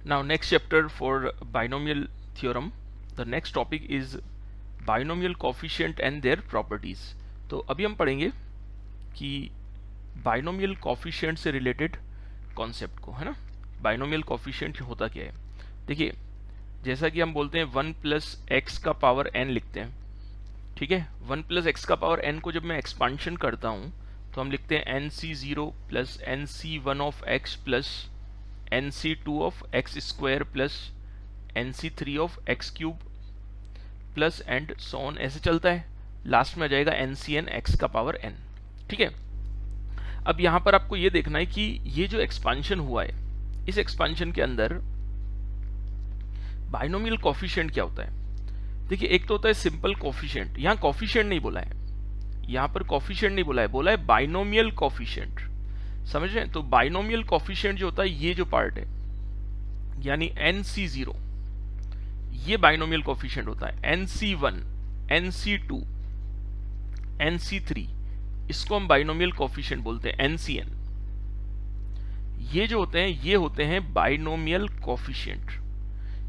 Now next chapter for binomial theorem. The next topic is binomial coefficient and their properties. तो अभी हम पढ़ेंगे कि बाइनोमियल कोफिशिएंट से रिलेटेड कॉन्सेप्ट को, है ना। बाइनोमियल कोफिशिएंट होता क्या है? देखिए, जैसा कि हम बोलते हैं 1 प्लस एक्स का पावर n लिखते हैं, ठीक है। 1 प्लस एक्स का पावर n को जब मैं एक्सपांशन करता हूँ तो हम लिखते हैं nc0 plus nc1 of x plus nc2 of x square plus nc3 of x cube plus and so on, ऐसे चलता है। लास्ट में आ जाएगा ncn x का पावर n, ठीक है। अब यहाँ पर आपको ये देखना है कि ये जो एक्सपांशन हुआ है, इस एक्सपांशन के अंदर बाइनोमियल कोफिशिएंट क्या होता है? देखिए, एक तो होता है सिंपल कोफिशिएंट, यहाँ कोफिशिएंट नहीं बोला है, यहाँ पर कोफिशिएंट नहीं बोला है, बोला है बाइनोमियल कोफिशिएंट, समझ रहे हैं? तो बाइनोमियल कोफिशिएंट जो होता है, ये जो पार्ट है यानी nc0, ये बाइनोमियल कोफिशिएंट होता है। nc1, nc2, nc3, इसको हम बाइनोमियल कोफिशिएंट बोलते हैं। ncn, ये जो होते हैं ये होते हैं बाइनोमियल कोफिशिएंट।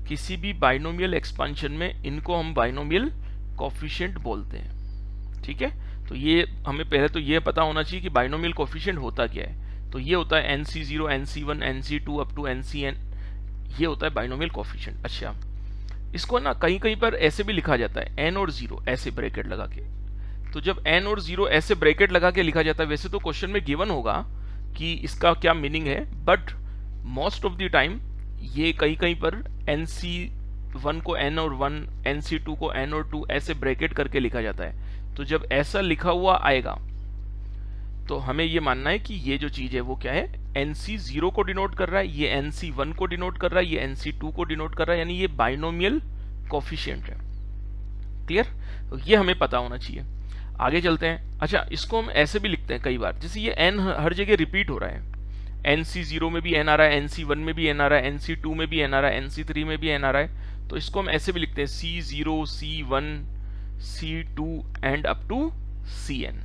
किसी भी बाइनोमियल एक्सपांशन में इनको हम बाइनोमियल कोफिशिएंट बोलते हैं, ठीक है। तो ये हमें पहले तो ये पता होना चाहिए कि बाइनोमियल कोफिशिएंट होता क्या है। तो ये होता है nc0, nc1, nc2 up to ncn, ये होता है बाइनोमियल कोफिशिएंट। अच्छा, इसको ना कहीं कहीं पर ऐसे भी लिखा जाता है, n और 0 ऐसे ब्रैकेट लगा के। तो जब n और 0 ऐसे ब्रैकेट लगा के लिखा जाता है, वैसे तो क्वेश्चन में गिवन होगा कि इसका क्या मीनिंग है, but most of the time ये कहीं कहीं पर nc1 को n और 1, nc2 को n और 2 ऐसे ब्रैकेट करके लिखा जाता है। तो जब ऐसा लिखा हुआ आएगा तो हमें ये मानना है कि ये जो चीज है वो क्या है, nc0 को डिनोट कर रहा है, ये nc1 को डिनोट कर रहा है, ये nc2 को डिनोट कर रहा है, यानी ये बाइनोमियल कोफिशिएंट है। क्लियर? तो ये हमें पता होना चाहिए। आगे चलते हैं। अच्छा, इसको हम ऐसे भी लिखते हैं कई बार, जैसे ये n हर जगह रिपीट हो रहा है, nc0 में भी n आ रहा है, nc1 में भी n आ रहा है, nc2 में भी n आ रहा है, nc3 में भी n आ रहा है, तो इसको हम ऐसे भी लिखते हैं c0, c1, c2 and up to cn।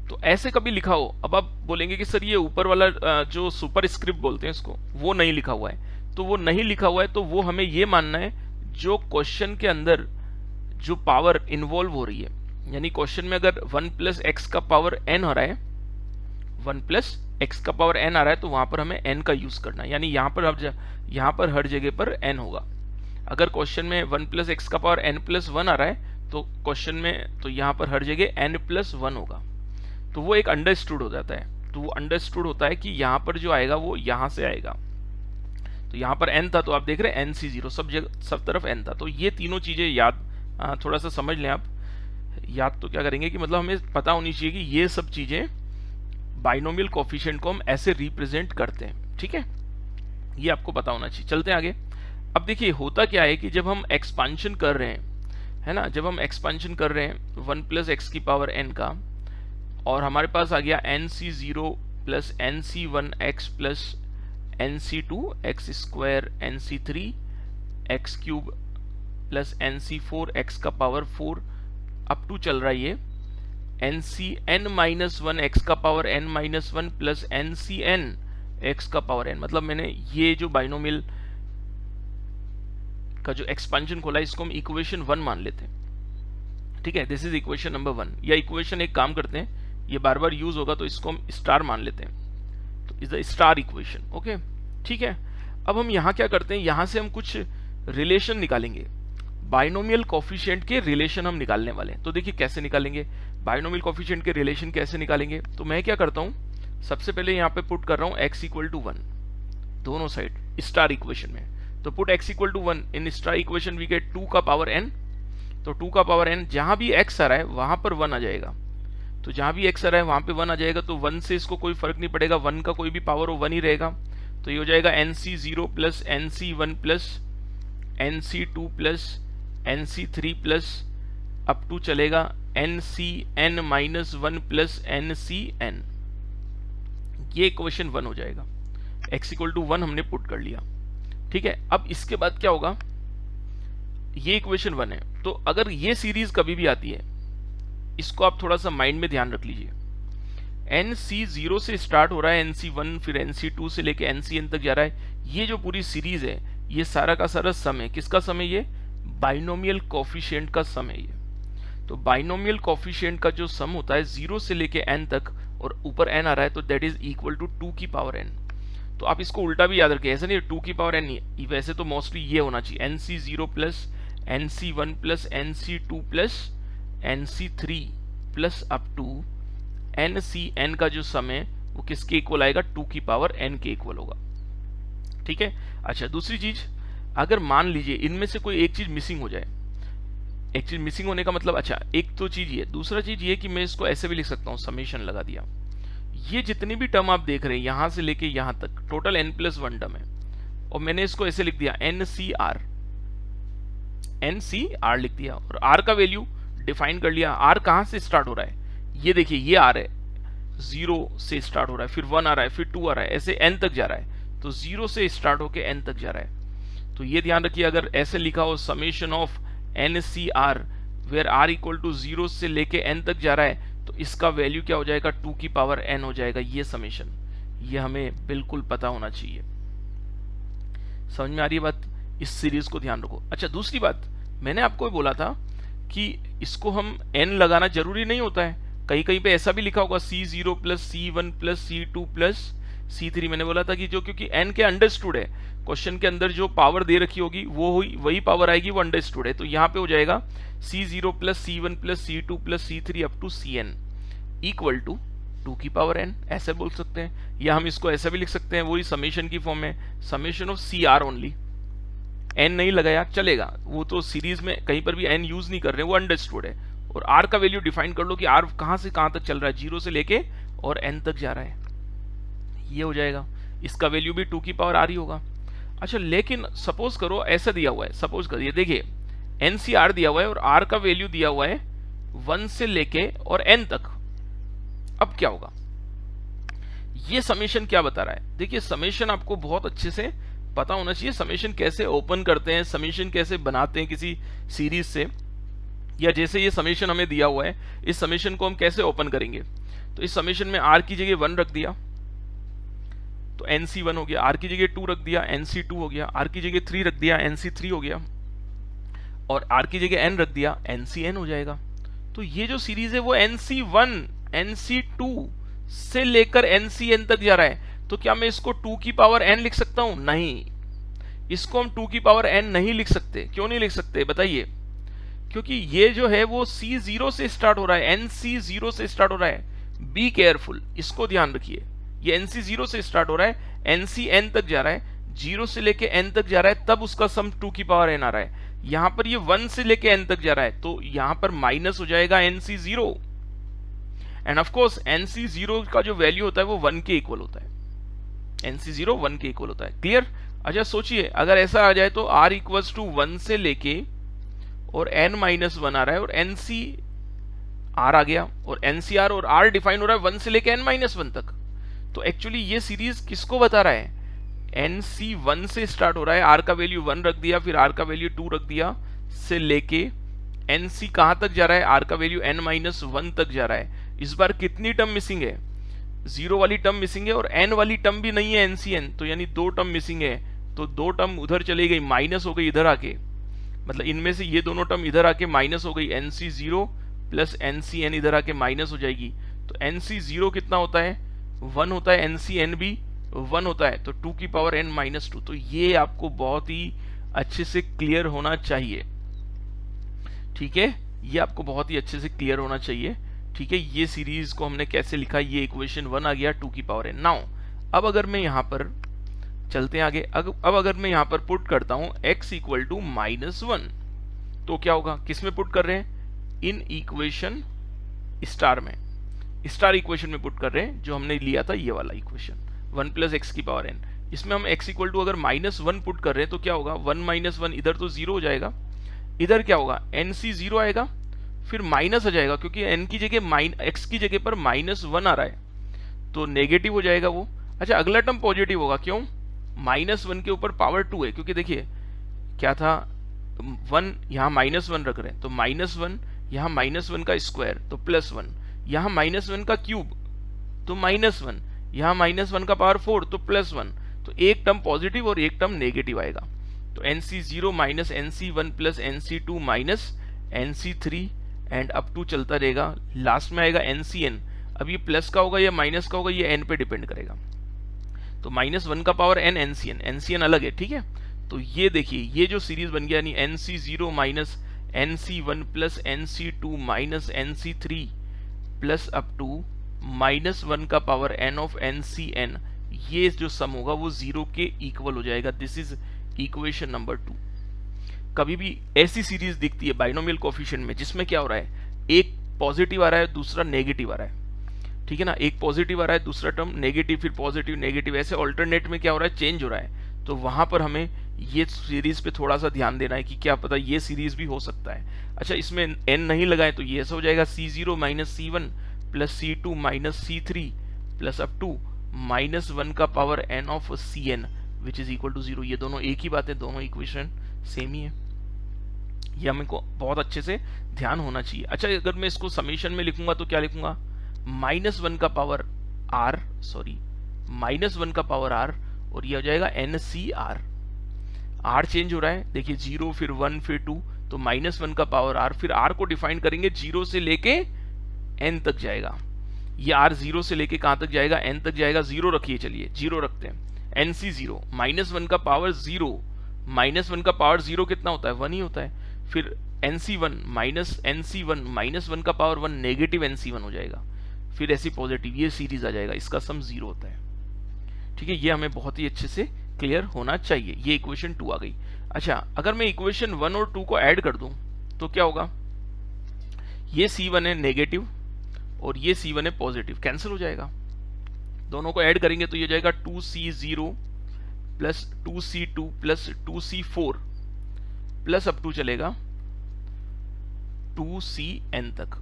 तो ऐसे कभी लिखा हो, अब आप बोलेंगे कि सर ये ऊपर वाला जो सुपर स्क्रिप्ट बोलते हैं इसको, वो नहीं लिखा हुआ है। तो वो नहीं लिखा हुआ है तो वो हमें ये मानना है जो क्वेश्चन के अंदर जो पावर इन्वॉल्व हो रही है, यानी क्वेश्चन में अगर 1 प्लस एक्स का पावर n हो रहा है, 1 प्लस एक्स का पावर n आ रहा है, तो वहां पर हमें n का यूज करना है, यानी यहाँ पर हर जगह पर n होगा। अगर क्वेश्चन में 1 प्लस एक्स का पावर n प्लस 1 आ रहा है तो क्वेश्चन में तो यहाँ पर हर जगह n प्लस 1 होगा। तो वो एक अंडरस्टूड हो जाता है। तो वो अंडरस्टूड होता है कि यहाँ पर जो आएगा वो यहाँ से आएगा। तो यहाँ पर n था तो आप देख रहे हैं nc0, सब तरफ n था। तो ये तीनों चीजें याद थोड़ा सा समझ लें आप। याद तो क्या करेंगे कि मतलब हमें पता होनी चाहिए कि ये सब चीजें बाइनोमियल कोफिशिएंट को हम ऐसे रिप्रेजेंट करते हैं, ठीक है। ये आपको पता होना चाहिए। चलते हैं आगे। अब देखिए, होता क्या है कि जब हम एक्सपांशन कर रहे हैं, है ना, जब हम एक्सपांशन कर रहे हैं 1 प्लस एक्स की पावर n का, और हमारे पास आ गया nc0 plus nc1 x plus nc2 x square nc3 x cube plus nc4 x का पावर 4 अप टू चल रहा है ये ncn माइनस 1 x का power n minus 1 plus ncn x का पावर n। मतलब मैंने ये जो बाइनोमियल का जो एक्सपांशन खोला, इसको हम इक्वेशन 1 मान लेते हैं, ठीक है। दिस इज इक्वेशन नंबर 1, या इक्वेशन एक काम करते हैं, ये बार बार यूज होगा तो इसको हम स्टार मान लेते हैं। तो is the star equation, okay, ठीक है। अब हम यहाँ क्या करते हैं, यहाँ से हम कुछ रिलेशन निकालेंगे, बाइनोमियल कोफिशिएंट के रिलेशन हम निकालने वाले हैं। तो देखिए कैसे निकालेंगे बाइनोमियल कोफिशिएंट के रिलेशन, कैसे निकालेंगे। तो मैं क्या करता हूँ, सबसे पहले यहाँ पे पुट कर रहा हूँ x इक्वल टू 1 दोनों साइड स्टार इक्वेशन में। तो put x equal to 1 in star equation, we get 2 का पावर n। तो 2 का पावर n, जहां भी x आ रहा है वहां पर 1 आ जाएगा। तो जहां भी x आ रहा है वहां पे 1 आ जाएगा। तो 1 से इसको कोई फर्क नहीं पड़ेगा, 1 का कोई भी पावर हो 1 ही रहेगा। तो ये हो जाएगा nc0 plus nc1 plus nc2 plus nc3 plus up to चलेगा ncn माइनस 1 प्लस ncn। ये इक्वेशन 1 हो जाएगा। x इक्वल टू 1 हमने पुट कर लिया, ठीक है। अब इसके बाद क्या होगा, ये इक्वेशन 1 है। तो अगर ये सीरीज कभी भी आती है, इसको आप थोड़ा सा माइंड में ध्यान रख लीजिए। एन सी जीरो से स्टार्ट हो रहा है, एन सी वन, फिर एन सी टू से लेके एन सी एन तक जा रहा है। ये जो पूरी सीरीज है, ये सारा का सारा सम है। किसका सम है? ये बाइनोमियल कोफिशिएंट का सम है ये। तो बाइनोमियल कोफिशिएंट का जो सम होता है 0 से लेके n तक, और ऊपर n आ रहा है, तो दैट इज इक्वल टू 2 की पावर n। तो आप इसको उल्टा भी याद रखें, ऐसा नहीं 2 की पावर n नहीं, वैसे तो मोस्टली ये होना चाहिए, N C zero plus N C one plus N C two plus N C three plus up to N C N का जो सम है वो किसके इक्वल आएगा? 2 की पावर n के इक्वल होगा। ठीक है। अच्छा, दूसरी चीज, अगर मान लीजिए इनमें से कोई एक चीज मिसिंग हो जाए, एक चीज मिसिंग होने का मतलब, अच्छा एक तो चीज ये, दूसरा चीज ये कि मैं इसको ऐसे भी लिख सकता हूं, समेशन लगा दिया, ये जितनी भी टर्म आप देख रहे हैं यहां से लेके यहां तक टोटल n+1 टर्म है, और मैंने इसको ऐसे लिख दिया NCR लिख दिया, और R का वैल्यू डिफाइन कर लिया। R कहां से स्टार्ट हो रहा है? ये देखिए, ये R है, 0 से स्टार्ट हो रहा है, फिर 1 आ रहा है, फिर 2 आ रहा है, ऐसे n तक जा रहा है। तो 0 से स्टार्ट होके n तक जा रहा है। तो ये ध्यान रखिए, अगर ऐसे लिखा हो summation of NCR where R equal to 0 से लेके n तक जा रहा है, तो इसका वैल्यू क्या हो जाएगा? 2 की पावर n हो जाएगा ये समेशन। ये हमें बिल्कुल पता होना चाहिए। समझ में आ रही है बात? इस सीरीज को ध्यान रखो। अच्छा, दूसरी बात, मैंने आपको बोला था कि इसको हम n लगाना जरूरी नहीं होता है, कहीं कहीं पे ऐसा भी लिखा होगा C0 plus C1 plus C2 plus C3। मैंने बोला था कि जो, क्योंकि n के अंडरस्टूड है, क्वेश्चन के अंदर जो पावर दे रखी होगी वो वही पावर आएगी, वो अंडरस्टूड है। तो यहाँ पे हो जाएगा C0 plus C1 plus C2 plus C3 up to Cn equal to 2 की पावर n, ऐसे बोल सकते हैं। या हम इसको ऐसा भी लिख सकते हैं, वही समेशन की फॉर्म में, summation of CR only, n नहीं लगाया चलेगा, वो तो सीरीज में कहीं पर भी n यूज नहीं कर रहे, वो अंडरस्टूड है। और r का वैल्यू डिफाइन कर लो कि r कहां से कहां तक चल रहा है, 0 से लेके और n तक जा रहा है, ये हो जाएगा। इसका वैल्यू भी 2 की पावर r ही होगा। अच्छा, लेकिन सपोज करो ऐसा दिया हुआ है, सपोज करिए, देखिए NCR दिया हुआ है और r का वैल्यू दिया हुआ है 1 से लेके और n तक। अब क्या होगा? ये समेशन क्या बता रहा है? देखिए, समेशन आपको बहुत अच्छे से पता होना चाहिए, समेशन कैसे ओपन करते हैं, समेशन कैसे बनाते हैं किसी सीरीज से, या जैसे ये समेशन हमें दिया हुआ है, इस समेशन को हम कैसे ओपन करेंगे। तो इस समेशन में r की जगह 1 रख दिया तो NC1 हो गया, r की जगह 2 रख दिया NC2 हो गया, r की जगह 3 रख दिया NC3 हो गया, और r की जगह n रख दिया NCn हो जाएगा। तो ये जो सीरीज है वो NC1 NC2 से लेकर NCn तक जा रहा है। तो क्या मैं इसको 2 की पावर n लिख सकता हूं? नहीं, इसको हम 2 की पावर n नहीं लिख सकते। क्यों नहीं लिख सकते बताइए? क्योंकि ये जो है वो C0 से स्टार्ट हो रहा है, NC0 से स्टार्ट हो रहा है। बी केयरफुल, इसको ध्यान रखिए, ये NC0 से स्टार्ट हो रहा है, NCn तक जा रहा है, 0 से लेके n तक जा रहा है, तब उसका सम 2 की पावर n आ रहा है। यहां पर ये 1 से लेके n तक जा रहा है, तो यहां पर माइनस हो जाएगा NC0, end of course NC0 का जो वैल्यू होता है वो 1 के इक्वल होता है। NC0 1 के इक्वल होता है। क्लियर? अच्छा, सोचिए अगर ऐसा आ जाए तो r इक्वल्स टू 1 से लेके और n-1 आ रहा है, और NCR आ गया, और NCR और R डिफाइन हो रहा है 1 से लेके n-1 तक। तो एक्चुअली ये सीरीज किसको बता रहा है? NC1 से स्टार्ट हो रहा है, R का वैल्यू 1 रख दिया, फिर R का वैल्यू 2 रख दिया, से लेके NC कहां तक जा रहा है? R का वैल्यू n-1 तक जा रहा है। इस बार कितनी टर्म मिसिंग है? 0 वाली टर्म मिसिंग है, और n वाली टर्म भी नहीं है NCn, तो यानी 2 टर्म मिसिंग है। तो 2 टर्म उधर चली गई, माइनस हो गई इधर आके, मतलब इनमें से ये दोनों टर्म इधर आके माइनस हो गई, NC0 प्लस NCn इधर आके माइनस हो जाएगी। तो NC0 कितना होता है? 1 होता है, NCn भी 1 होता है, तो 2 की पावर n-2। तो ये आपको बहुत ही अच्छे से क्लियर होना चाहिए। ठीक है, ये आपको बहुत ही अच्छे से क्लियर होना चाहिए। ठीक है, ये सीरीज को हमने कैसे लिखा, ये इक्वेशन 1 आ गया 2 की पावर n। नाउ अब अगर मैं यहां पर चलते हैं आगे, अब अगर मैं यहां पर पुट करता हूं x इक्वल टू -1, तो क्या होगा? किस में पुट कर रहे हैं? इन इक्वेशन स्टार में, स्टार इक्वेशन में पुट कर रहे हैं, जो हमने लिया था ये वाला इक्वेशन 1 प्लस एक्स की पावर n। इसमें हम x इक्वल टू अगर -1 पुट कर रहे हैं तो क्या होगा? 1-1 इधर तो 0 हो जाएगा, इधर क्या होगा? NC0 आएगा, फिर माइनस आ जाएगा, क्योंकि n की जगह x की जगह पर -1 आ रहा है, तो नेगेटिव हो जाएगा वो। अच्छा, अगला टर्म पॉजिटिव होगा, क्यों? -1 के ऊपर पावर 2 है, क्योंकि देखिए क्या था, 1 यहाँ -1 रख रहे हैं, तो -1 यहाँ -1 का स्क्वायर, तो +1 यहाँ -1 का क्यूब, तो -1, यहाँ -1 का पावर 4 तो +1, तो एक टर्म पॉजिटिव और एक टर्म नेगेटिव आएगा। तो NC0 minus NC1 plus NC2 minus NC3 and up to चलता रहेगा, लास्ट में आएगा NCN। अब ये प्लस का होगा या माइनस का होगा, ये n पे डिपेंड करेगा। तो -1 का पावर n NCN अलग है, ठीक है। तो ये देखिए ये जो सीरीज बन गया, यानी NC0 minus NC1 plus NC2 minus NC3 plus up to -1 का पावर n ऑफ NCN, ये जो सम होगा वो 0 के इक्वल हो जाएगा। This is equation number 2। कभी भी ऐसी सीरीज दिखती है बाइनोमियल कोफिशिएंट में जिसमें क्या हो रहा है, एक पॉजिटिव आ रहा है दूसरा नेगेटिव आ रहा है, ठीक है ना, एक पॉजिटिव आ रहा है दूसरा टर्म नेगेटिव, फिर पॉजिटिव नेगेटिव, ऐसे ऑल्टरनेट में क्या हो रहा है, चेंज हो रहा है। तो वहां पर हमें ये सीरीज पे थोड़ा सा ध्यान देना है कि क्या पता ये सीरीज भी हो सकता है। अच्छा, इसमें n नहीं लगाए तो ये ऐसा हो जाएगा C0 minus C1 plus C2 minus C3 plus up to -1 का power n of Cn which is equal to 0। ये दोनों एक ही बात है, दोनों इक्वेशन सेम ही है, ये हमें को बहुत अच्छे से ध्यान होना चाहिए। अच्छा, अगर मैं इसको समेशन में लिखूंगा तो क्या लिखूंगा, -1 का पावर -1 का पावर r, और ये हो जाएगा NCr। r चेंज हो रहा है, देखिए 0 फिर 1 फिर 2, तो -1 का पावर r, फिर r को डिफाइन करेंगे 0 से लेके n तक जाएगा। ये r 0 से लेके कहां तक जाएगा, n तक जाएगा। 0 रखिए, चलिए 0 रखते हैं। NC0 -1 का पावर 0, -1 का पावर 0 कितना होता है, 1 ही होता है। फिर NC1 माइनस NC1 -1 का पावर 1, नेगेटिव NC1 हो जाएगा। फिर ऐसी पॉजिटिव, ये सीरीज आ जाएगा, इसका सम 0 होता है, ठीक है। ये हमें बहुत ही अच्छे से क्लियर होना चाहिए। ये इक्वेशन 2 आ गई। अच्छा, अगर मैं इक्वेशन 1 और 2 को ऐड कर दूं तो क्या होगा, ये C1 है नेगेटिव और ये C1 है पॉजिटिव, कैंसिल हो जाएगा। दोनों को ऐड करेंगे तो ये जाएगा 2C0 plus 2C2 plus 2C4 plus up to चलेगा 2Cn तक,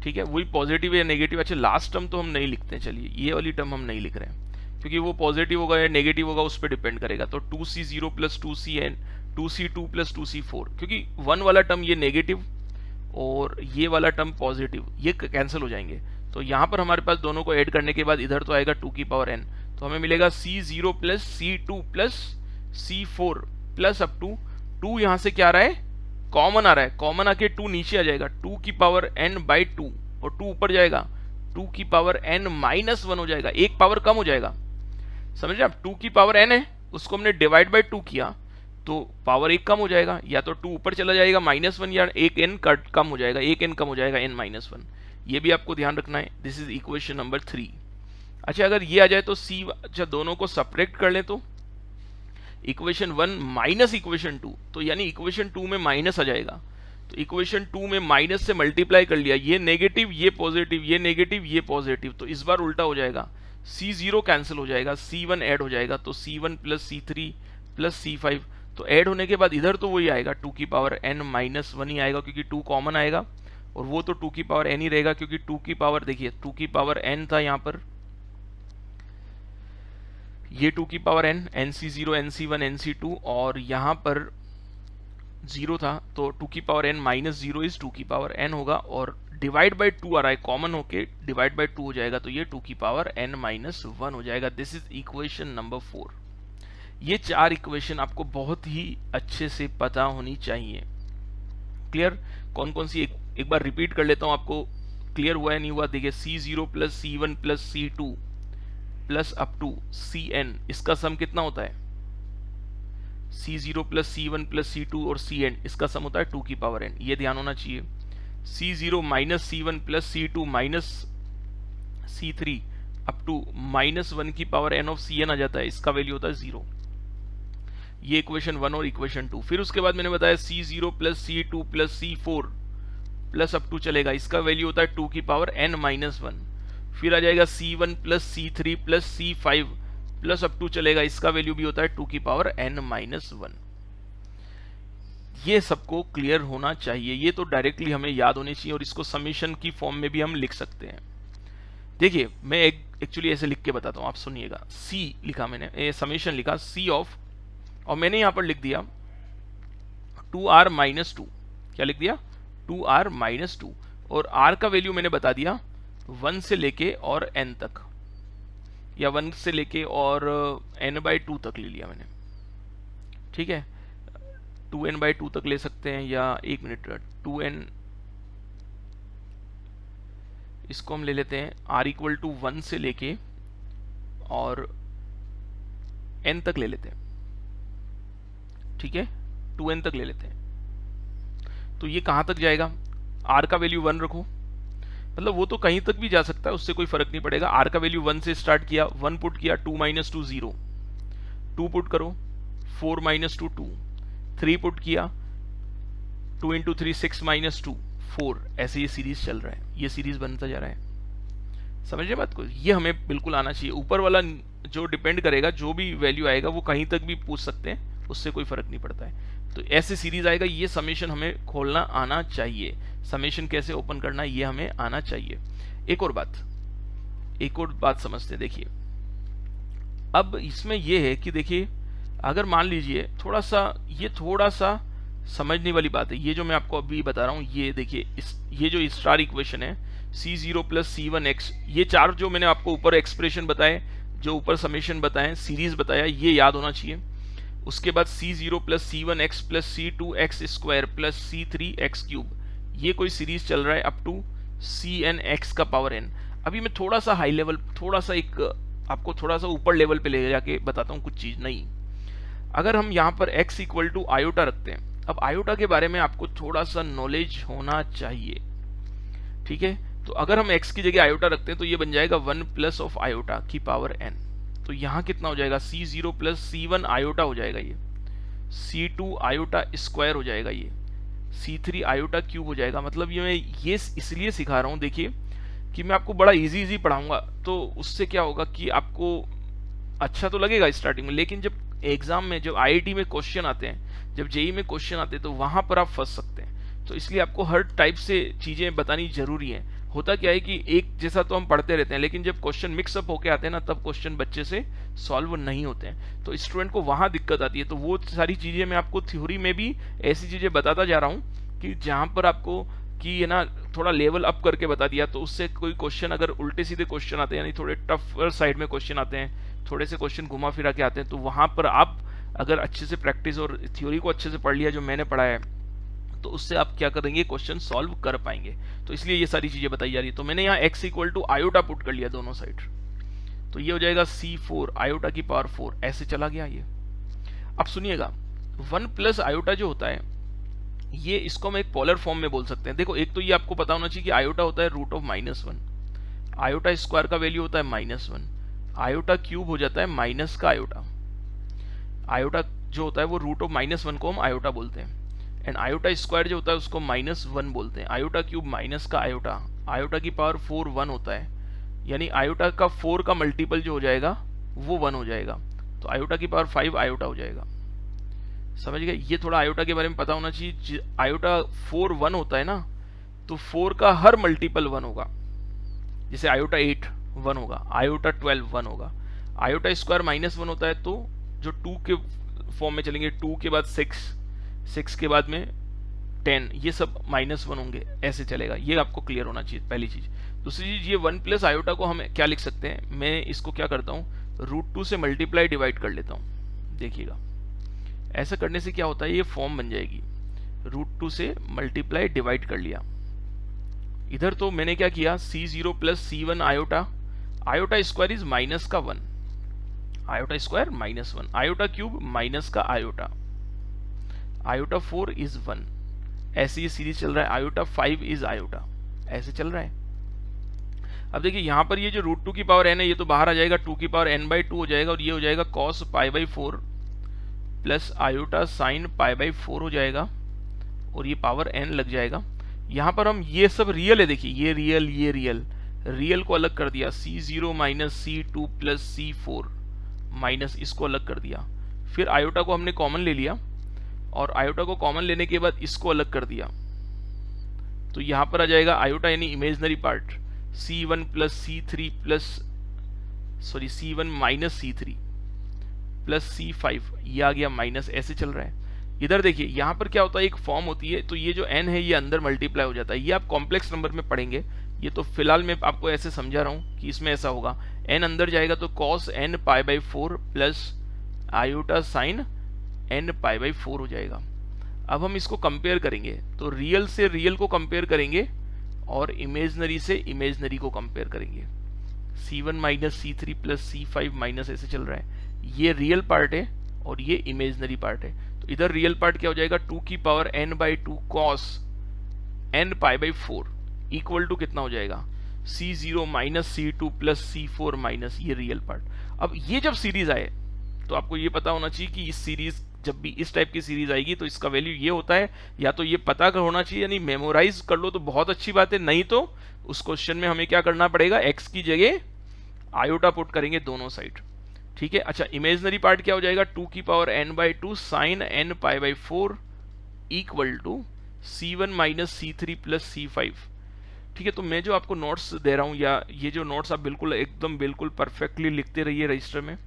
ठीक है। वही पॉजिटिव या नेगेटिव। अच्छा, लास्ट टर्म तो हम नहीं लिखते हैं, चलिए ये वाली टर्म हम नहीं लिख रहे हैं क्योंकि वो पॉजिटिव होगा या नेगेटिव होगा उस पर डिपेंड करेगा। तो 2C0 plus 2Cn 2C2 plus 2C4, क्योंकि 1 वाला टर्म ये नेगेटिव और ये वाला टर्म पॉजिटिव, ये कैंसिल हो जाएंगे। तो यहाँ पर हमारे पास दोनों को ऐड करने के बाद इधर तो आएगा 2 की पावर n, तो हमें मिलेगा C0 plus C2 plus C4 plus up to 2, यहाँ से क्या आ रहा है, कॉमन आ रहा है, कॉमन आके 2 नीचे आ जाएगा, 2 की पावर n बाई 2 और 2 ऊपर जाएगा, 2 की पावर n माइनस 1 हो जाएगा, एक पावर कम हो जाएगा। समझ रहे आप, 2 की पावर n है उसको हमने डिवाइड बाई 2 किया तो पावर 1 कम हो जाएगा, या तो 2 ऊपर चला जाएगा -1, या एक n कट कम हो जाएगा, एक n कम हो जाएगा n-1। ये भी आपको ध्यान रखना है। This is equation number 3। अच्छा, अगर ये आ जाए तो C, अच्छा दोनों को सब्ट्रैक्ट कर ले तो इक्वेशन 1 माइनस इक्वेशन 2, तो यानी इक्वेशन 2 में माइनस आ जाएगा। तो इक्वेशन 2 में माइनस से मल्टीप्लाई कर लिया, ये नेगेटिव ये पॉजिटिव, ये नेगेटिव ये पॉजिटिव, तो इस बार उल्टा हो जाएगा, C0 कैंसिल हो जाएगा, C1 ऐड हो जाएगा, तो C1 plus C3 plus C5, तो ऐड होने के बाद इधर तो वही आएगा 2 की पावर n-1 ही आएगा क्योंकि 2 कॉमन आएगा, और वो तो 2 की पावर n ही रहेगा क्योंकि 2 की पावर, देखिए 2 की पावर n था यहाँ पर, ये 2 की power n, NC0 NC1 NC2, और यहाँ पर 0 था तो 2 की पावर n माइनस 0 इज 2 की पावर n होगा, और डिवाइड बाई 2 आ रहा है, कॉमन होके डिवाइड बाई 2 हो जाएगा, तो ये 2 की पावर n-1 हो जाएगा। This is equation number 4। ये 4 इक्वेशन आपको बहुत ही अच्छे से पता होनी चाहिए। क्लियर, कौन कौन सी, एक बार रिपीट कर लेता हूं, आपको क्लियर हुआ है नहीं हुआ। देखिए C0 plus C1 plus C2 plus up to Cn, इसका सम कितना होता है, C0 plus C1 plus C2 और Cn, इसका सम होता है 2 की पावर n, ये ध्यान होना चाहिए। C0 minus C1 plus C2 minus C3 up to -1 की पावर n ऑफ Cn आ जाता है, इसका वैल्यू होता है 0। ये इक्वेशन 1 और इक्वेशन 2। फिर उसके बाद मैंने बताया C0 plus C2 plus C4 plus up to चलेगा, इसका वैल्यू होता है 2 की पावर n-1। फिर आ जाएगा C1 plus C3 plus C5 plus up to चलेगा, इसका वैल्यू भी होता है 2 की पावर n-1। ये सबको क्लियर होना चाहिए, ये तो डायरेक्टली हमें याद होनी चाहिए, और इसको समीशन की फॉर्म में भी हम लिख सकते हैं। देखिए मैं एक्चुअली ऐसे लिख के बताता हूँ, आप सुनिएगा। C लिखा मैंने, समीशन लिखा C ऑफ, और मैंने यहां पर लिख दिया 2r माइनस 2, क्या लिख दिया 2r माइनस 2, और r का वैल्यू मैंने बता दिया 1 से लेके और n तक, या 1 से लेके और n/2 तक ले लिया मैंने, ठीक है। 2n/2 तक ले सकते हैं, या 1 मिनट, 2n, इसको हम ले लेते हैं r=1 से लेके और n तक ले लेते हैं, ठीक है, 2n तक ले लेते हैं। तो ये कहाँ तक जाएगा, r का वैल्यू 1 रखो, मतलब वो तो कहीं तक भी जा सकता है, उससे कोई फर्क नहीं पड़ेगा। r का वैल्यू 1 से स्टार्ट किया, 1 पुट किया, 2 - 2 0, 2 पुट करो, 4 - 2 2, 3 पुट किया, 2 × 3 6 - 2 4, ऐसे ये सीरीज चल रहा है, ये सीरीज बनता जा रहा है। समझिए बात को, ये हमें बिल्कुल आना चाहिए। ऊपर वाला जो डिपेंड करेगा, जो भी वैल्यू आएगा वो कहीं तक भी पूछ सकते हैं, उससे कोई फर्क नहीं पड़ता है। तो ऐसे सीरीज आएगा, ये समेशन हमें खोलना आना चाहिए, समेशन कैसे ओपन करना ये हमें आना चाहिए। एक और बात समझते हैं। देखिए अब इसमें ये है कि देखिए अगर मान लीजिए थोड़ा सा समझने वाली बात है, ये जो मैं आपको अभी बता रहा हूँ, ये देखिए ये जो स्टार इक्वेशन है C0 + C1x, ये चार जो मैंने आपको ऊपर एक्सप्रेशन बताए, जो ऊपर समेशन बताए, सीरीज बताया, ये याद होना चाहिए। उसके बाद C0 + C1x + C2x² + C3x³, ये कोई सीरीज चल रहा है अप टू CnX का पावर n। अभी मैं थोड़ा सा हाई लेवल, आपको थोड़ा सा ऊपर लेवल पे ले जाके बताता हूँ कुछ चीज। नहीं, अगर हम यहाँ पर x = आयोटा रखते हैं, अब आयोटा के बारे में आपको थोड़ा सा नॉलेज होना चाहिए, ठीक है। तो अगर हम x की जगह आयोटा रखते हैं तो ये बन जाएगा 1 + आयोटा की पावर n। तो यहाँ कितना हो जाएगा, C0 + C1 आयोटा हो जाएगा, ये C2 आयोटा स्क्वायर हो जाएगा, ये C3 आयोटा क्यूब हो जाएगा। मतलब ये मैं ये इसलिए सिखा रहा हूँ, देखिए कि मैं आपको बड़ा इजी पढ़ाऊंगा, तो उससे क्या होगा कि आपको अच्छा तो लगेगा स्टार्टिंग में, लेकिन जब एग्जाम में, जब IIT में क्वेश्चन आते हैं, जब JEE में क्वेश्चन आते हैं, तो वहां पर आप फंस सकते हैं। तो इसलिए आपको हर टाइप से चीजें बतानी जरूरी है। होता क्या है कि एक जैसा तो हम पढ़ते रहते हैं, लेकिन जब क्वेश्चन मिक्सअप होके आते हैं ना, तब क्वेश्चन बच्चे से सॉल्व नहीं होते हैं, तो स्टूडेंट को वहां दिक्कत आती है। तो वो सारी चीजें मैं आपको थ्योरी में भी ऐसी चीजें बताता जा रहा हूँ कि जहां पर आपको कि है ना थोड़ा लेवल अप करके बता दिया, तो उससे कोई क्वेश्चन अगर उल्टे सीधे क्वेश्चन आते हैं, यानी थोड़े टफर साइड में क्वेश्चन आते हैं, थोड़े से क्वेश्चन घुमा फिरा के आते हैं, तो वहां पर आप अगर अच्छे से प्रैक्टिस और थ्योरी को अच्छे से पढ़ लिया जो मैंने पढ़ा है, तो उससे आप क्या करेंगे, क्वेश्चन सॉल्व कर पाएंगे। तो इसलिए ये सारी चीजें बताई जा रही है। तो मैंने यहाँ x = आयोटा पुट कर लिया दोनों साइड, तो ये हो जाएगा C4 आयोटा की पावर 4, ऐसे चला गया ये। अब सुनिएगा, 1 + आयोटा जो होता है, ये इसको हम एक पोलर फॉर्म में बोल सकते हैं। देखो एक तो ये आपको पता होना चाहिए कि आयोटा होता है √(-1), आयोटा स्क्वायर का वैल्यू होता है -1, आयोटा क्यूब हो जाता है माइनस का आयोटा। आयोटा जो होता है वो √(-1) को हम आयोटा बोलते हैं, एंड आयोटा स्क्वायर जो होता है उसको -1 बोलते हैं। आयोटा क्यूब माइनस का आयोटा, आयोटा की पावर 4 1 होता है, यानी आयोटा का 4 का मल्टीपल जो हो जाएगा वो 1 हो जाएगा, तो आयोटा की पावर 5 आयोटा हो जाएगा। समझ गए, ये थोड़ा आयोटा के बारे में पता होना चाहिए। आयोटा 4 1 होता है ना, तो 4 का हर मल्टीपल 1 होगा। जैसे आयोटा 8 1 होगा, आयोटा 12 1 होगा। आयोटा स्क्वायर -1 होता है, तो जो 2 के फॉर्म में चलेंगे, 2 के बाद 6 के बाद में 10, ये सब -1 होंगे, ऐसे चलेगा। ये आपको क्लियर होना चाहिए, पहली चीज। दूसरी चीज, ये 1 + आयोटा को हम क्या लिख सकते हैं, मैं इसको क्या करता हूँ, √2 से मल्टीप्लाई डिवाइड कर लेता हूँ। देखिएगा ऐसा करने से क्या होता है, ये फॉर्म बन जाएगी, √2 से मल्टीप्लाई डिवाइड कर लिया। इधर तो मैंने क्या किया, C0 + C1 iota, iota square is minus का 1, iota square -1, iota cube minus का आयोटा, आयोटा 4 इज 1, ऐसे ये सीरीज चल रहा है। आयोटा 5 इज आयोटा, ऐसे चल रहा है। अब देखिए यहाँ पर ये जो √2 की पावर n है, ये तो बाहर आ जाएगा, 2 की पावर n/2 हो जाएगा, और ये हो जाएगा cos π/4 प्लस आयोटा साइन π/4 हो जाएगा, और ये पावर n लग जाएगा। यहाँ पर हम ये सब रियल है, देखिए ये रियल को अलग कर दिया, C0 - C2 + C4 माइनस इसको अलग कर दिया। फिर आयोटा को हमने कॉमन ले लिया, और आयोटा को कॉमन लेने के बाद इसको अलग कर दिया, तो यहाँ पर आ जाएगा आयोटा यानी imaginary part, C1 + C3 C1 - C3 + C5, ये आ गया माइनस, ऐसे चल रहा है। इधर देखिए यहाँ पर क्या होता है, एक फॉर्म होती है, तो ये जो n है ये अंदर मल्टीप्लाई हो जाता है। ये आप कॉम्प्लेक्स नंबर में पढ़ेंगे, ये तो फिलहाल मैं आपको ऐसे समझा रहा हूँ कि इसमें ऐसा होगा, n अंदर जाएगा तो cos n pi by 4 plus iota sine n pi by 4 हो जाएगा। अब हम इसको कंपेयर करेंगे, तो रियल से रियल को कंपेयर करेंगे और इमेजनरी से इमेजनरी को कंपेयर करेंगे। c1 minus c3 plus c5 minus ऐसे चल रहा है, ये रियल पार्ट है और ये इमेजनरी पार्ट है। तो इधर रियल पार्ट क्या हो जाएगा, 2 की power n by 2 cos n pi by 4 equal to कितना हो जाएगा, c0 minus c2 plus c4 minus ये रियल पार्ट। अब ये जब सीरीज आए तो आपको ये पता होना चाहिए कि इस सीरीज, जब भी इस टाइप की सीरीज आएगी तो इसका वैल्यू ये होता है, या तो ये पता कर होना चाहिए, यानी मेमोराइज कर लो तो बहुत अच्छी बात है, नहीं तो उस क्वेश्चन में हमें क्या करना पड़ेगा, x की जगह आयोटा पुट करेंगे दोनों साइड। ठीक है, अच्छा इमेजनरी पार्ट क्या हो जाएगा, 2 की power n by 2 sine n pi by 4 equal to c1 minus c3 plus c5। ठीक है, तो मैं जो आपको नोट्स दे रहा हूं, या ये जो नोट्स आप बिल्कुल एकदम बिल्कुल परफेक्टली लिखते रहिए रजिस्टर में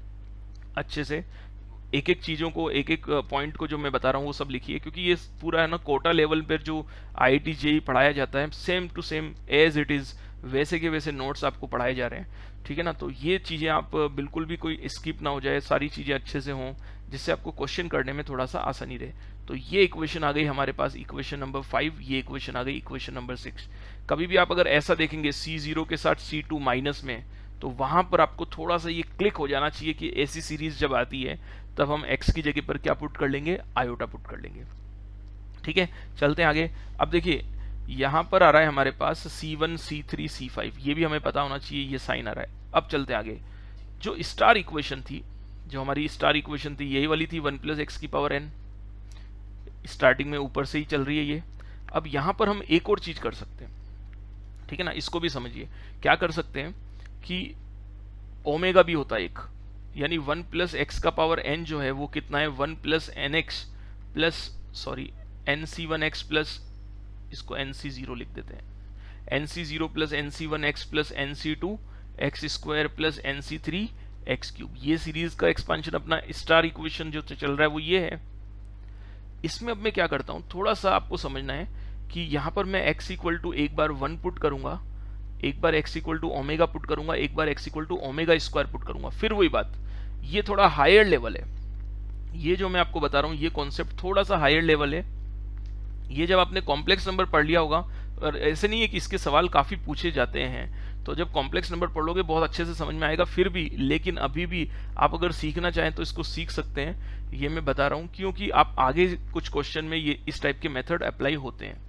अच्छे से, एक एक चीज़ों को, एक एक पॉइंट को जो मैं बता रहा हूँ वो सब लिखिए, क्योंकि ये पूरा है ना कोटा लेवल पर जो IIT JEE पढ़ाया जाता है same to same as it is वैसे के वैसे नोट्स आपको पढ़ाए जा रहे हैं। ठीक है ना, तो ये चीज़ें आप बिल्कुल भी कोई स्किप ना हो जाए, सारी चीज़ें अच्छे से हों जिससे आपको क्वेश्चन करने में थोड़ा सा आसानी रहे। तो ये इक्वेशन आ गई हमारे पास, इक्वेशन नंबर 5, ये इक्वेशन आ गई इक्वेशन नंबर 6। कभी भी आप अगर ऐसा देखेंगे C0 के साथ C2 माइनस में, तो वहां पर आपको थोड़ा सा ये क्लिक हो जाना चाहिए कि ऐसी सीरीज जब आती है तब हम x की जगह पर क्या पुट कर लेंगे, आयोटा पुट कर लेंगे। ठीक है, चलते हैं आगे। अब देखिए यहां पर आ रहा है हमारे पास C1 C3 C5, ये भी हमें पता होना चाहिए, ये साइन आ रहा है। अब चलते हैं आगे, जो स्टार इक्वेशन थी, जो हमारी स्टार इक्वेशन थी यही वाली थी 1 प्लस एक्स की पावर n, स्टार्टिंग में ऊपर से ही चल रही है ये। अब यहां पर हम एक और चीज कर सकते हैं, ठीक है ना, इसको भी समझिए। क्या कर सकते हैं कि ओमेगा भी होता है एक, यानी 1 प्लस एक्स का पावर n जो है वो कितना है, 1 plus N x plus sorry nc1x plus, इसको nc0 लिख देते हैं, nc0 plus nc1x plus nc2 x square plus nc3 x cube. ये सीरीज का एक्सपांशन अपना स्टार इक्वेशन जो चल रहा है वो ये है। इसमें अब मैं क्या करता हूँ, थोड़ा सा आपको समझना है कि यहाँ पर मैं x इक्वल टू एक बार 1 पुट करूंगा, एक बार x equal to omega put करूंगा, एक बार x equal to omega square put करूंगा। फिर वही बात, ये थोड़ा हायर लेवल है, ये जो मैं आपको बता रहा हूँ ये कॉन्सेप्ट थोड़ा सा हायर लेवल है। ये जब आपने कॉम्प्लेक्स नंबर पढ़ लिया होगा, और ऐसे नहीं है कि इसके सवाल काफ़ी पूछे जाते हैं, तो जब कॉम्प्लेक्स नंबर पढ़ लोगे बहुत अच्छे से समझ में आएगा फिर भी। लेकिन अभी भी आप अगर सीखना चाहें तो इसको सीख सकते हैं, ये मैं बता रहा हूँ क्योंकि आप आगे कुछ क्वेश्चन में ये इस टाइप के मेथड अप्लाई होते हैं।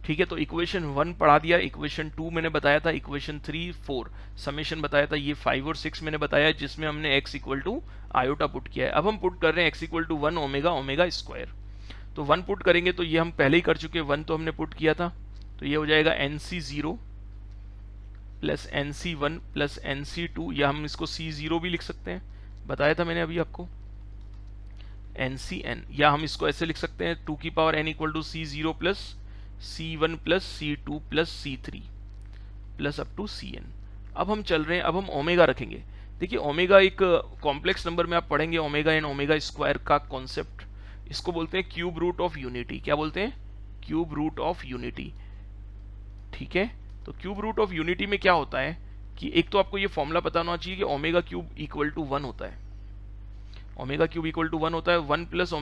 ठीक है, तो इक्वेशन 1 पढ़ा दिया, इक्वेशन 2 मैंने बताया था, इक्वेशन 3 4 समेशन बताया था, ये 5 और 6 मैंने बताया जिसमें हमने x equal to iota put किया है। अब हम पुट कर रहे हैं x equal to 1 omega omega square. तो 1 पुट करेंगे तो ये हम पहले ही कर चुके हैं, 1 तो हमने पुट किया था, तो ये हो जाएगा nc0 plus nc1 plus nc2, या हम इसको c0 भी लिख सकते हैं, बताया था मैंने अभी आपको, ncn, या हम इसको ऐसे लिख सकते हैं 2 की power n equal to c0 plus c1 plus c2 plus c3 plus up to cn। अब हम चल रहे हैं, अब हम ओमेगा रखेंगे। देखिए ओमेगा एक कॉम्प्लेक्स नंबर में आप पढ़ेंगे ओमेगा एंड ओमेगा स्क्वायर का कॉन्सेप्ट, इसको बोलते हैं क्यूब रूट ऑफ यूनिटी। क्या बोलते हैं, क्यूब रूट ऑफ यूनिटी। ठीक है, तो क्यूब रूट ऑफ यूनिटी में क्या होता है कि एक तो आपको ये फॉर्मूला पता होना चाहिए कि ओमेगा क्यूब इक्वल टू 1 होता है, ओमेगा क्यूब इक्वल टू 1 होता है, 1 प्लस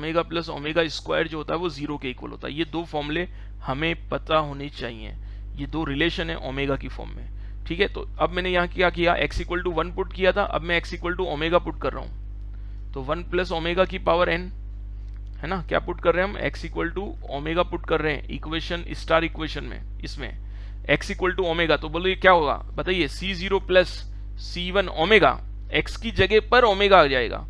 ओमेगा स्क्वायर जो होता है वो 0 के इक्वल होता है। ये दो फॉर्मूले हमें पता होने चाहिए, ये दो रिलेशन है ओमेगा की फॉर्म में। ठीक है, तो अब मैंने यहाँ क्या किया, x इक्वल टू 1 पुट किया था, अब मैं x equal to omega put कर रहा हूँ, तो 1 प्लस ओमेगा की पावर n है ना, क्या पुट कर रहे हैं हम, x equal to omega put कर रहे हैं इक्वेशन स्टार इक्वेशन में, इसमें x इक्वल टू ओमेगा। तो बोलो ये क्या होगा बताइए, c0 plus c1 omega, x की जगह पर ओमेगा आ जाएगा,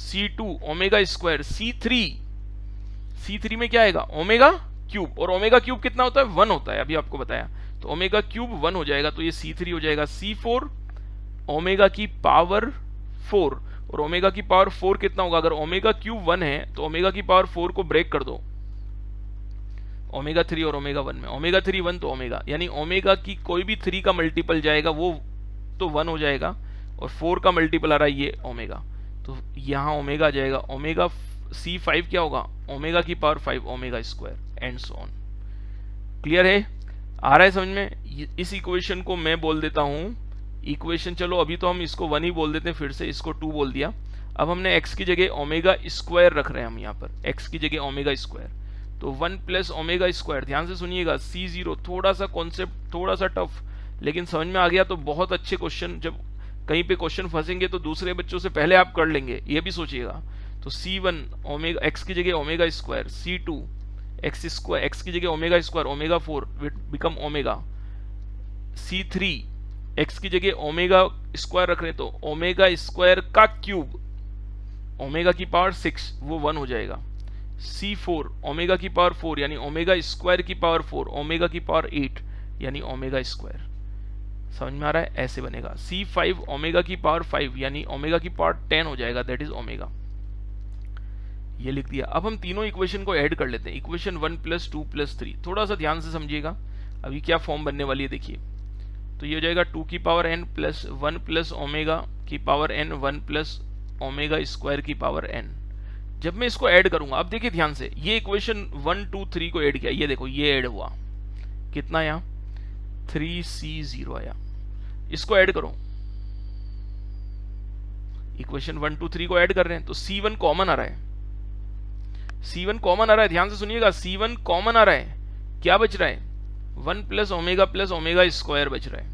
c2 ओमेगा स्क्वायर, c3 में क्या आएगा, ओमेगा क्यूब, और ओमेगा क्यूब कितना होता है, 1 होता है, अभी आपको बताया, तो ओमेगा क्यूब 1 हो जाएगा, तो ये c3 हो जाएगा c4 ओमेगा की पावर 4, और ओमेगा की पावर 4 कितना होगा, अगर ओमेगा क्यूब 1 है तो ओमेगा की पावर 4 को ब्रेक कर दो, ओमेगा 3 और ओमेगा 1 में, ओमेगा 3 1 तो ओमेगा, यानी ओमेगा की कोई भी 3 का मल्टीपल जाएगा वो तो 1 हो जाएगा, और 4 का मल्टीपल आ रहा है ये ओमेगा, तो यहाँ ओमेगा आ जाएगा, ओमेगा c5 क्या होगा, ओमेगा की power 5 omega square and so on. Clear है। आ रहा है समझ में? इस इक्वेशन को मैं बोल देता हूं इक्वेशन, चलो अभी तो हम इसको 1 ही बोल देते हैं, फिर से इसको 2 बोल दिया। अब हमने x की जगह ओमेगा स्क्वायर रख रहे हैं हम यहाँ पर, x की जगह ओमेगा स्क्वायर, तो 1 प्लस ओमेगा स्क्वायर। ध्यान से सुनिएगा, C0 थोड़ा सा कॉन्सेप्ट थोड़ा सा टफ, लेकिन समझ में आ गया तो बहुत अच्छे क्वेश्चन, जब कहीं पे क्वेश्चन फंसेंगे तो दूसरे बच्चों से पहले आप कर लेंगे, ये भी सोचिएगा। तो C1 ओमेगा x की जगह omega square, C2 x square, x की जगह omega square omega 4 will become omega, C3 x की जगह ओमेगा स्क्वायर रख रहे हैं तो ओमेगा स्क्वायर का क्यूब, ओमेगा की पावर 6 वो 1 हो जाएगा। C4 ओमेगा की पावर 4 यानी ओमेगा स्क्वायर की पावर 4, ओमेगा की पावर 8 यानी ओमेगा स्क्वायर। समझ में आ रहा है? ऐसे बनेगा। C5 ओमेगा की पावर 5 यानी ओमेगा की पावर 10 हो जाएगा, दैट इज ओमेगा। ये लिख दिया। अब हम तीनों इक्वेशन को ऐड कर लेते हैं, इक्वेशन 1 प्लस 2 प्लस 3। थोड़ा सा ध्यान से समझिएगा अभी क्या फॉर्म बनने वाली है, देखिए। तो ये हो जाएगा 2 की power n plus 1 plus omega की power n 1 plus omega square की पावर n। जब मैं इसको ऐड करूंगा, अब देखिए ध्यान से, ये इक्वेशन 1 2 3 को ऐड किया, ये देखो ये ऐड हुआ, कितना यहाँ 3C0 आया। इसको ऐड करो, इक्वेशन 1 2 3 को ऐड कर रहे हैं तो C1 कॉमन आ रहा है, C1 कॉमन आ रहा है। ध्यान से सुनिएगा, C1 कॉमन आ रहा है, क्या बच रहा है 1 प्लस ओमेगा स्क्वायर बच रहा है।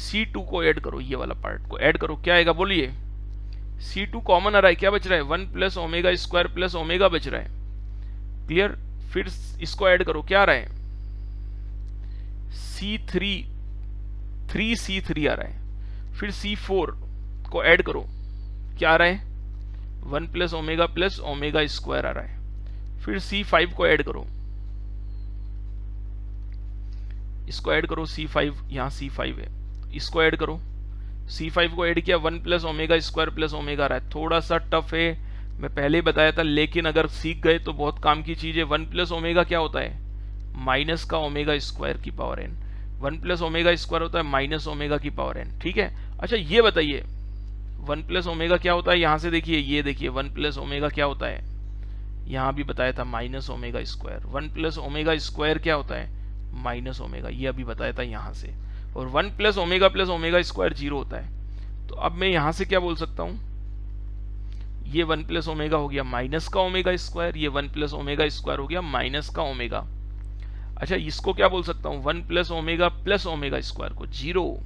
C2 को ऐड करो, ये वाला पार्ट को ऐड करो, क्या आएगा बोलिए? C2 कॉमन आ रहा है, क्या बच रहा है 1 plus omega square plus omega बच रहा है, क्लियर। फिर इसको ऐड करो, क्या आ रहा है C3 3C3 आ रहा है। फिर C4 को ऐड करो, क्या आ रहा है 1 प्लस ओमेगा स्क्वायर आ रहा है। फिर C5 को ऐड करो, इसको ऐड करो C5, यहाँ C5 है, इसको ऐड करो, C5 को ऐड किया 1 plus omega square plus omega आ रहा है। थोड़ा सा टफ है, मैं पहले ही बताया था, लेकिन अगर सीख गए तो बहुत काम की चीज है। 1 प्लस ओमेगा क्या होता है? माइनस का ओमेगा स्क्वायर की power n। 1 plus omega square होता है माइनस ओमेगा की पावर n, ठीक है। अच्छा ये बताइए 1 प्लस ओमेगा क्या होता है? यहां से देखिए, ये देखिए 1 प्लस ओमेगा क्या होता है, यहां भी बताया था minus omega square. 1 plus omega square क्या होता है? माइनस ओमेगा, ये अभी बताया था यहां से। और 1 प्लस ओमेगा स्क्वायर 0 होता है। तो अब मैं यहां से क्या बोल सकता हूं, ये 1 प्लस ओमेगा हो गया माइनस का ओमेगा स्क्वायर, ये 1 प्लस ओमेगा स्क्वायर हो गया माइनस का ओमेगा। अच्छा इसको क्या बोल सकता हूं 1 प्लस ओमेगा स्क्वायर को 0,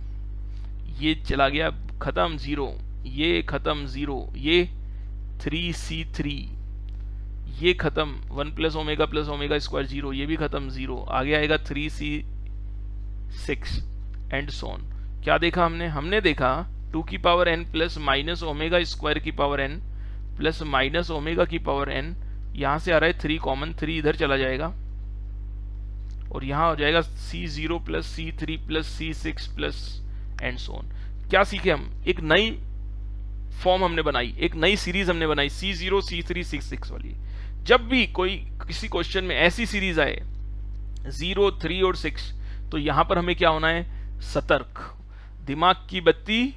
ये चला गया खत्म 0, ये खत्म 0, ये 3C3 ये खत्म, 1 प्लस ओमेगा स्क्वायर 0, ये भी खत्म 0, आगे आएगा 3C6 एंड सोन। क्या देखा हमने? हमने देखा 2 की power n plus minus omega square की power n plus minus omega की पावर n, यहां से आ रहा है 3 कॉमन, 3 इधर चला जाएगा और यहां हो जाएगा C0 plus C3 plus C6 plus and so on. क्या सीखे हम? एक नई फॉर्म हमने बनाई, एक नई सीरीज हमने बनाई, C0 C3 C6 वाली। जब भी कोई किसी क्वेश्चन में ऐसी सीरीज आए 0 3 और 6, तो यहां पर हमें क्या होना है? सतर्क, दिमाग की बत्ती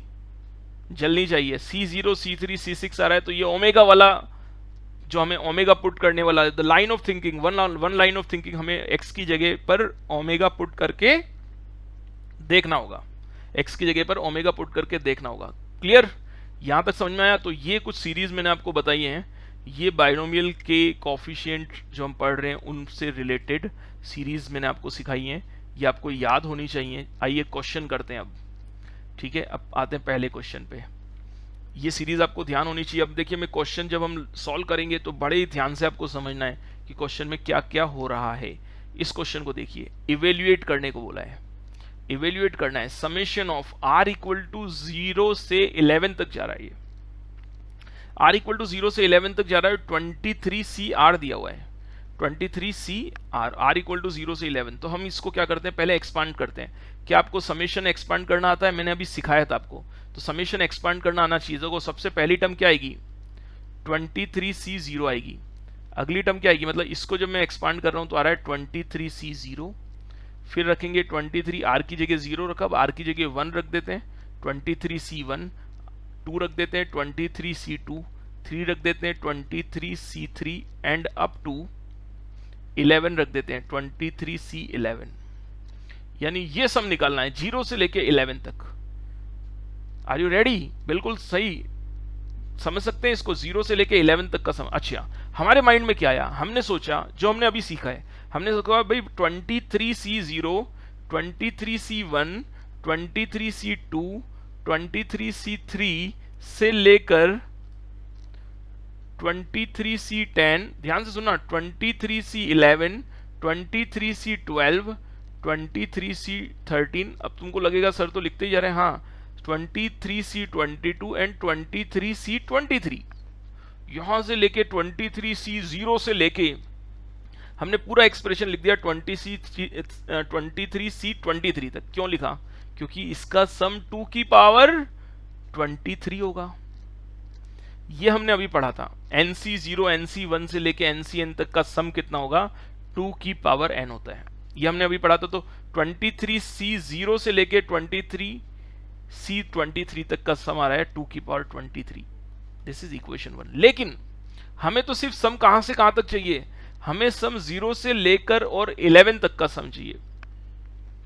जलनी चाहिए। C0 C3 C6 आ रहा है तो ये ओमेगा वाला जो हमें ओमेगा पुट करने वाला, the line of thinking, one line of thinking, हमें x की जगह पर ओमेगा पुट करके देखना होगा, x की जगह पर ओमेगा पुट करके देखना होगा। क्लियर? यहां तक समझ में आया? तो ये कुछ सीरीज मैंने आपको बताई हैं, ये बाइनोमियल के कोफिशिएंट जो हम पढ़ रहे हैं उनसे रिलेटेड सीरीज मैंने आपको सिखाई हैं, ये आपको याद होनी चाहिए। आइए क्वेश्चन करते हैं अब, ठीक है। अब आते हैं पहले क्वेश्चन पे, ये सीरीज आपको ध्यान होनी चाहिए। अब देखिए मैं क्वेश्चन जब हम सॉल्व करेंगे तो बड़े ही ध्यान से आपको समझना है कि क्वेश्चन में क्या क्या हो रहा है। इस क्वेश्चन को देखिए, इवेल्युएट करने को बोला है, इवेल्युएट करना है। Summation of r equal to 0 से 11 तक जा रहा है, ये r इक्वल टू 0 से 11 तक जा रहा है। 23CR दिया हुआ है, 23CR, r इक्वल टू 0 से 11। तो हम इसको क्या करते हैं, पहले एक्सपांड करते हैं। क्या आपको समेशन एक्सपांड करना आता है? मैंने अभी सिखाया था आपको, तो समेशन एक्सपांड करना आना चाहिए। तो सबसे पहली टर्म क्या आएगी? 23C0 आएगी। अगली टर्म क्या आएगी? मतलब इसको जब मैं एक्सपांड कर रहा हूं तो आ रहा है 23C0, फिर रखेंगे 23, r की जगह 0 रखा, अब r की जगह 1 रख देते हैं, 23C1, 2 रख देते हैं 23C2, 3 रख देते हैं 23C3 एंड अप टू 11 रख देते हैं 23C11। यानी ये सम निकालना है 0 से लेके 11 तक। Are you ready? बिल्कुल सही समझ सकते हैं इसको, 0 से लेके 11 तक का सम। अच्छा, हमारे माइंड में क्या आया, हमने सोचा जो हमने अभी सीखा है, हमने सोचा भाई 23C0, 23C1, 23C2, 23C3 से लेकर 23C10, ध्यान से सुनना, 23C11, 23C12, 23C13। अब तुमको लगेगा सर तो लिखते ही जा रहे हैं, हाँ 23C22 एंड 23C23। यहां से लेके 23C0 से लेके हमने पूरा एक्सप्रेशन लिख दिया 23C23 तक। क्यों लिखा? क्योंकि इसका सम 2 की पावर 23 होगा। ये हमने अभी पढ़ा था, NC0 NC1 से लेके NCN तक का सम कितना होगा, 2 की पावर n होता है। ये हमने अभी पढ़ा था। तो 23C0 से लेके 23C23 तक का सम आ रहा है 2 की पावर 23। This is equation 1। लेकिन हमें तो सिर्फ सम कहां से कहां तक चाहिए, हमें सम 0 से लेकर और 11 तक का सम चाहिए।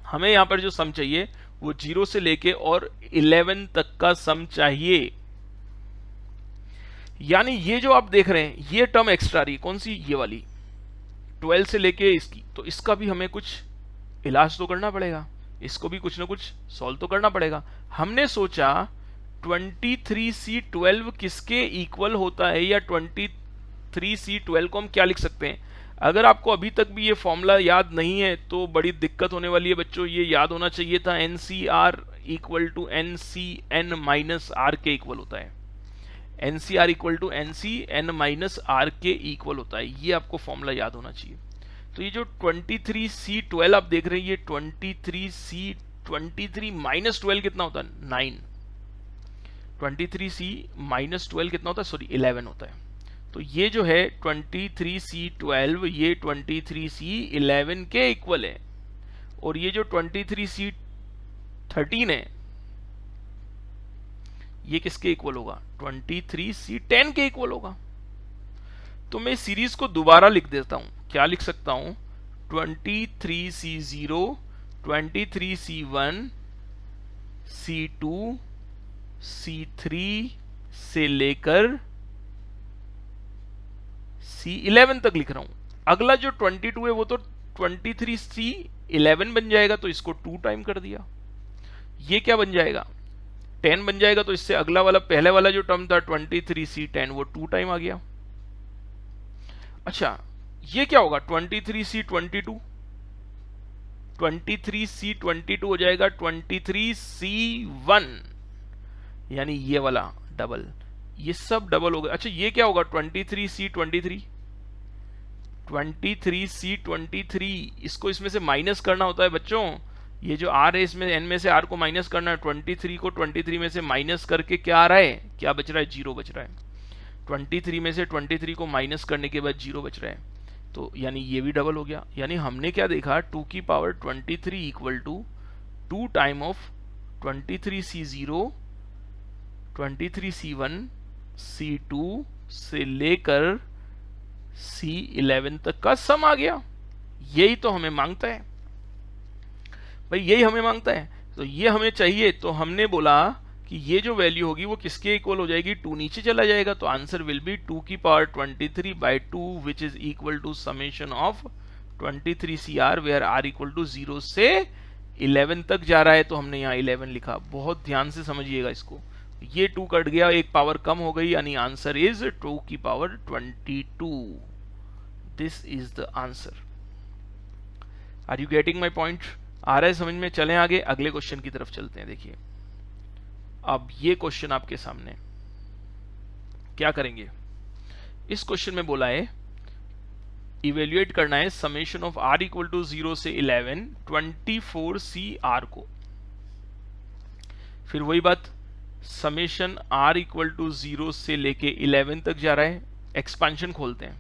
हमें यहां पर जो सम चाहिए वो 0 से लेके और 11 तक का सम चाहिए। यानी ये जो आप देख रहे हैं ये टर्म एक्स्ट्रा रही, कौन सी, ये वाली 12 से लेके इसकी, तो इसका भी हमें कुछ इलाज तो करना पड़ेगा, इसको भी कुछ ना कुछ सॉल्व तो करना पड़ेगा। हमने सोचा 23C12 किसके इक्वल होता है, या 23C12 को हम क्या लिख सकते हैं। अगर आपको अभी तक भी ये फॉर्मूला याद नहीं है तो बड़ी दिक्कत होने वाली है बच्चों। ये याद होना चाहिए था, NCR equal to NCN minus R के इक्वल होता है। NCR equal to NCN minus R के इक्वल होता है, ये आपको फॉर्मूला याद होना चाहिए। तो ये जो 23C12 आप देख रहे हैं, ये 23C23 माइनस 12 कितना होता है, 9। 23C माइनस 12 कितना होता है, सॉरी 11 होता है। तो ये जो है 23C12 ये 23C11 के इक्वल है, और ये जो 23C13 है ये किसके इक्वल होगा, 23C10 के इक्वल होगा। तो मैं सीरीज को दोबारा लिख देता हूं, क्या लिख सकता हूं, 23C0, 23C1, C2, C3 से लेकर C11 तक लिख रहा हूं। अगला जो 22 है वो तो 23C11 बन जाएगा, तो इसको 2 टाइम कर दिया। ये क्या बन जाएगा, 10 बन जाएगा। तो इससे अगला वाला, पहले वाला जो टर्म था 23C10 वो 2 टाइम आ गया। अच्छा, ये क्या होगा, 23C22, 23C22 हो जाएगा 23C1, यानी ये वाला डबल, ये सब डबल हो गया। अच्छा, ये क्या होगा 23C23, 23C23, इसको इसमें से माइनस करना होता है बच्चों। ये जो R है इसमें n में से R को माइनस करना है, 23 को 23 में से माइनस करके क्या आ रहा है, क्या बच रहा है, 0 बच रहा है। 23 में से 23 को माइनस करने के बाद 0 बच रहा है, तो यानी ये भी डबल हो गया। यानी हमने क्या देखा, 2 की power 23 equal to 2 time of 23C0, 23C1, C2 से लेकर C11 तक का सम आ गया। यही तो हमें मांगता है भाई, यही हमें मांगता है। तो ये हमें चाहिए, तो हमने बोला कि ये जो वैल्यू होगी वो किसके इक्वल हो जाएगी, 2 नीचे चला जाएगा, तो आंसर विल बी 2 की power 23 by 2 which is equal to summation of 23CR where R equal to 0 से 11 तक जा रहा है, तो हमने यहाँ 11 लिखा। बहुत ध्यान से समझिएगा इसको, ये 2 कट गया, एक पावर कम हो गई, यानी आंसर इज 2 की power 22। This is the answer. Are you getting my point? आ रहा है समझ में? चलें आगे, अगले क्वेश्चन की तरफ चलते हैं। देखिए अब ये क्वेश्चन आपके सामने, क्या करेंगे, इस क्वेश्चन में बोला है इवेल्युएट करना है summation of R equal to 0 से 11 24CR को। फिर वही बात, समेशन R इक्वल टू 0 से लेके 11 तक जा रहा है, एक्सपांशन खोलते हैं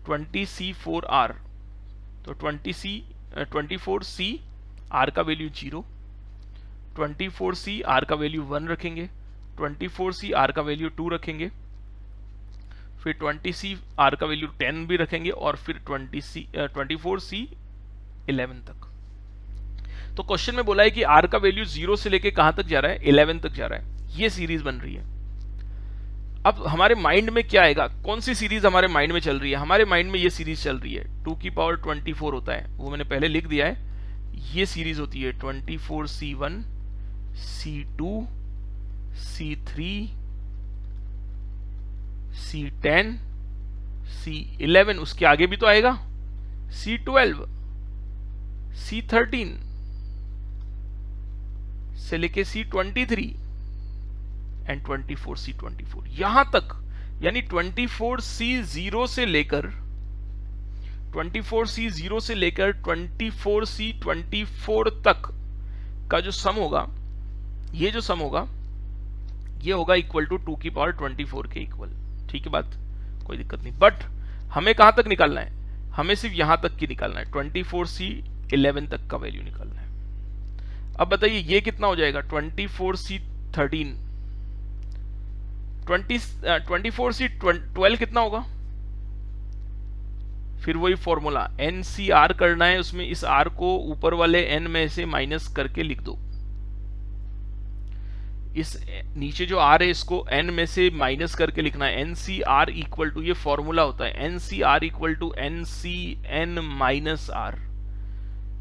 20C4R, तो 24C R का वैल्यू 0, 24C R का वैल्यू 1 रखेंगे, 24C R का वैल्यू 2 रखेंगे, फिर 20C R का वैल्यू 10 भी रखेंगे, और फिर 24C 11 तक। तो क्वेश्चन में बोला है कि r का वैल्यू 0 से लेके कहां तक जा रहा है, 11 तक जा रहा है, ये सीरीज बन रही है। अब हमारे माइंड में क्या आएगा, कौन सी सीरीज हमारे माइंड में चल रही है, हमारे माइंड में ये सीरीज चल रही है 2 की पावर 24 होता है, वो मैंने पहले लिख दिया है, ये सीरीज होती है 24C1 C2 C3 C10 C11, उसके आगे भी तो आएगा C12 C13 से लेके C23 एंड 24C24 यहां तक, यानी 24C0 से लेकर 24C0 से लेकर 24C24 तक का जो सम होगा, ये जो सम होगा ये होगा इक्वल टू 2 की पावर 24 के इक्वल। ठीक है बात, कोई दिक्कत नहीं। बट हमें कहां तक निकालना है, हमें सिर्फ यहां तक की निकालना है, 24C11 तक का वैल्यू निकालना है। अब बताइए ये कितना हो जाएगा, 24C13, 24C12 कितना होगा, फिर वही फॉर्मूला NCR करना है, उसमें इस R को ऊपर वाले N में से माइनस करके लिख दो, इस नीचे जो R है इसको N में से माइनस करके लिखना है। NCR इक्वल टू, ये फॉर्मूला होता है, NCR equal to NCN minus R।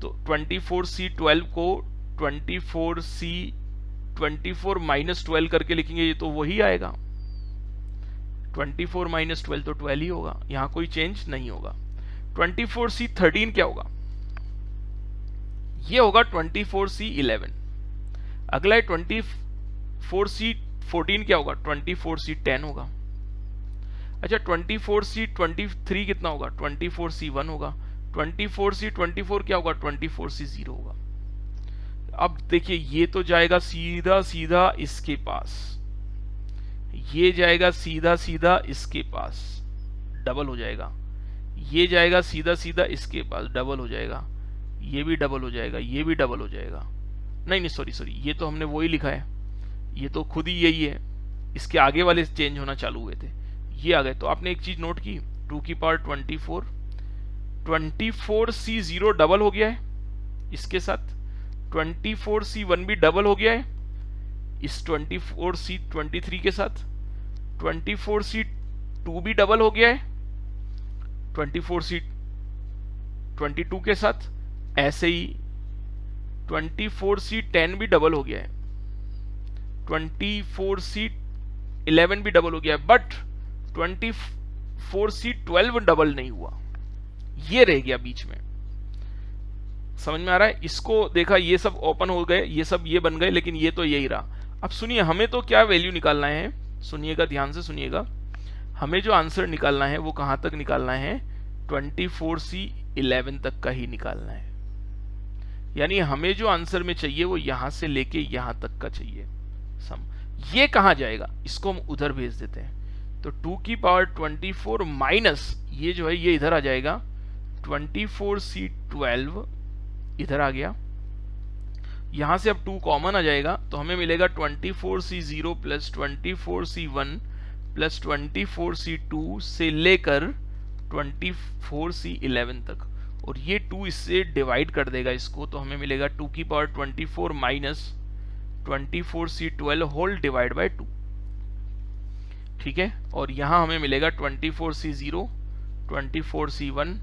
तो 24C12 को 24C24 माइनस 12 करके लिखेंगे, ये तो वही आएगा, 24 माइनस 12 तो 12 ही होगा, यहां कोई चेंज नहीं होगा। 24C13 क्या होगा, ये होगा 24C11। अगला है 24C14 क्या होगा, 24C10 होगा। अच्छा 24C23 कितना होगा, 24C1 होगा। 24C24 क्या होगा, 24C0 होगा। अब देखिए ये तो जाएगा सीधा सीधा इसके पास, ये जाएगा सीधा सीधा इसके पास, डबल हो जाएगा, ये जाएगा सीधा सीधा इसके पास, डबल हो जाएगा, ये भी डबल हो जाएगा, ये भी डबल हो जाएगा। नहीं सॉरी, ये तो हमने वही लिखा है, ये तो खुद ही यही है, इसके आगे वाले चेंज होना चालू हुए थे, ये आ गए। तो आपने एक चीज नोट की, 2 की पावर 24, 24C0 डबल हो गया है इसके साथ, 24C1 भी डबल हो गया है इस 24C23 के साथ, 24C2 भी डबल हो गया है 24C22 के साथ, ऐसे ही 24C10 भी डबल हो गया है, 24C11 भी डबल हो गया है, बट 24C12 डबल नहीं हुआ, ये रह गया बीच में। समझ में आ रहा है, इसको देखा, ये सब ओपन हो गए, ये सब ये बन गए, लेकिन ये तो यही रहा। अब सुनिए, हमें तो क्या वैल्यू निकालना है, सुनिएगा ध्यान से सुनिएगा, हमें जो आंसर निकालना है वो कहां तक निकालना है, 24C11 तक का ही निकालना है। यानी हमें जो आंसर में चाहिए वो यहां से लेके यहां तक का चाहिए सम। ये कहां जाएगा, इसको हम उधर भेज देते हैं। तो 2 की पावर 24 माइनस ये जो है ये इधर आ जाएगा, 24C12 इधर आ गया, यहां से अब 2 कॉमन आ जाएगा, तो हमें मिलेगा 24C0 plus 24C1 plus 24C2 से लेकर 24C11 तक, और ये 2 इससे डिवाइड कर देगा इसको, तो हमें मिलेगा 2 की power 24 minus 24C12 whole divide by 2। ठीक है, और यहां हमें मिलेगा 24C0, 24C1,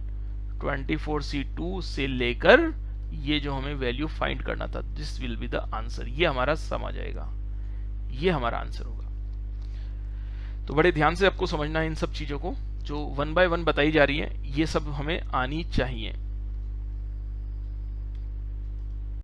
24C2 से लेकर ये जो हमें वैल्यू फाइंड करना था, this will be the answer, ये हमारा सम आ जाएगा, ये हमारा आंसर होगा। तो बड़े ध्यान से आपको समझना है इन सब चीजों को, जो 1 बाय 1 बताई जा रही है, ये सब हमें आनी चाहिए।